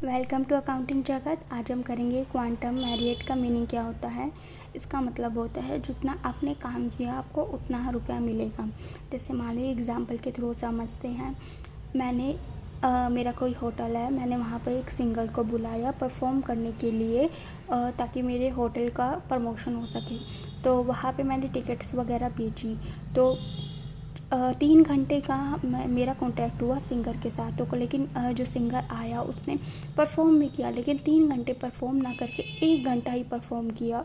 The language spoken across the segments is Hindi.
वेलकम टू अकाउंटिंग जगत। आज हम करेंगे क्वांटम मैरियट का मीनिंग क्या होता है। इसका मतलब होता है जितना आपने काम किया आपको उतना रुपया मिलेगा। जैसे मान लीजिए एग्जांपल के थ्रू समझते हैं। मेरा कोई होटल है, मैंने वहाँ पर एक सिंगर को बुलाया परफॉर्म करने के लिए ताकि मेरे होटल का प्रमोशन हो सके। तो वहाँ पे मैंने टिकट्स वगैरह बेची। तो 3 घंटे का मेरा कॉन्ट्रैक्ट हुआ सिंगर के साथ। तो लेकिन जो सिंगर आया उसने परफॉर्म भी किया, लेकिन 3 घंटे परफॉर्म ना करके 1 घंटा ही परफॉर्म किया।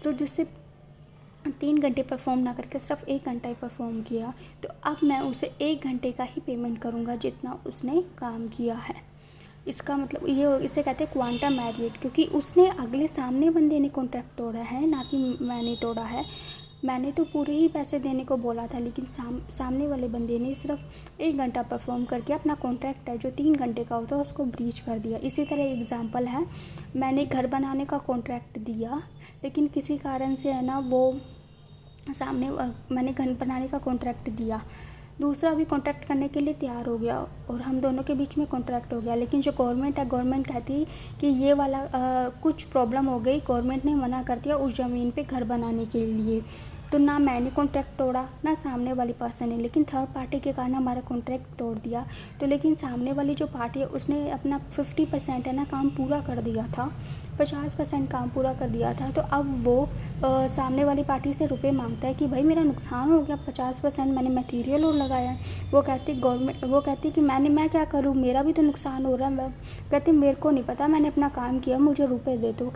तो जिससे 3 घंटे परफॉर्म ना करके सिर्फ 1 घंटा ही परफॉर्म किया, तो अब मैं उसे 1 घंटे का ही पेमेंट करूँगा जितना उसने काम किया है। इसका मतलब ये इसे कहते हैं क्वांटम मैरियट, क्योंकि उसने अगले सामने बंदे ने कॉन्ट्रैक्ट तोड़ा है, ना कि मैंने तोड़ा है। मैंने तो पूरे ही पैसे देने को बोला था, लेकिन सामने वाले बंदे ने सिर्फ 1 घंटा परफॉर्म करके अपना कॉन्ट्रैक्ट है जो 3 घंटे का होता है उसको ब्रीच कर दिया। इसी तरह एग्जांपल है, मैंने घर बनाने का कॉन्ट्रैक्ट दिया, लेकिन किसी कारण से है ना वो मैंने घर बनाने का कॉन्ट्रैक्ट दिया, दूसरा भी कॉन्ट्रैक्ट करने के लिए तैयार हो गया और हम दोनों के बीच में कॉन्ट्रैक्ट हो गया। लेकिन जो गवर्नमेंट है, गवर्नमेंट कहती कि ये वाला कुछ प्रॉब्लम हो गई, गवर्नमेंट ने मना कर दिया उस ज़मीन पे घर बनाने के लिए। तो ना मैंने कॉन्ट्रैक्ट तोड़ा ना सामने वाली पर्सन ने, लेकिन थर्ड पार्टी के कारण हमारा कॉन्ट्रैक्ट तोड़ दिया। तो लेकिन सामने वाली जो पार्टी है उसने अपना 50% है ना काम पूरा कर दिया था, 50% काम पूरा कर दिया था। तो अब वो सामने वाली पार्टी से रुपए मांगता है कि भाई मेरा नुकसान हो गया, 50% मैंने मटेरियल और लगाया है। वो कहती कि मैं क्या करूँ, मेरा भी तो नुकसान हो रहा है। मैं कहती मेरे को नहीं पता, मैंने अपना काम किया, मुझे रुपए दे दो।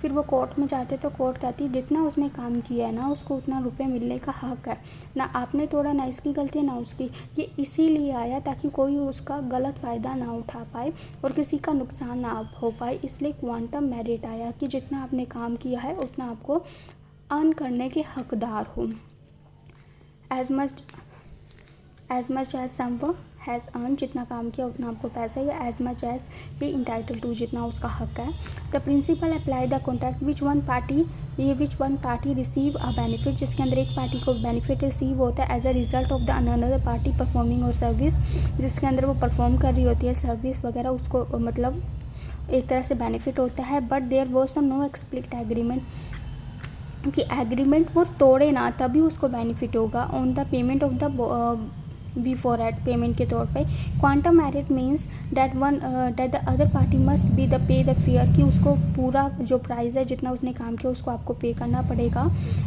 फिर वो कोर्ट में जाते तो कोर्ट कहती जितना उसने काम किया है ना उसको उतना रुपए मिलने का हक है, ना आपने तोड़ा, ना इसकी गलती है ना उसकी। ये इसीलिए आया ताकि कोई उसका गलत फ़ायदा ना उठा पाए और किसी का नुकसान ना हो पाए। इसलिए क्वांटम मैरिट आया कि जितना आपने काम किया है उतना आपको अर्न करने के हकदार हो। As much as someone has earn, जितना काम किया उतना आपको पैसा, या एज मच एज ही इंटाइटल टू, जितना उसका हक है। The principle apply the contract which one party receive a benefit, जिसके अंदर एक पार्टी को बेनिफिट रिसीव होता है as a result of the another party performing और सर्विस, जिसके अंदर वो परफॉर्म कर रही होती है सर्विस वगैरह, उसको मतलब एक तरह से बेनिफिट होता है। But there was no explicit agreement, कि एग्रीमेंट वो तोड़े ना तभी उसको बेनिफिट होगा on the payment of the before at payment के तौर पे। Quantum merit means that the other party must be the pay the fair, कि उसको पूरा जो प्राइस है जितना उसने काम किया उसको आपको पे करना पड़ेगा।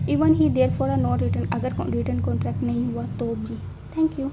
Even he there for a not return, अगर रिटर्न कॉन्ट्रैक्ट नहीं हुआ तो भी। Thank you.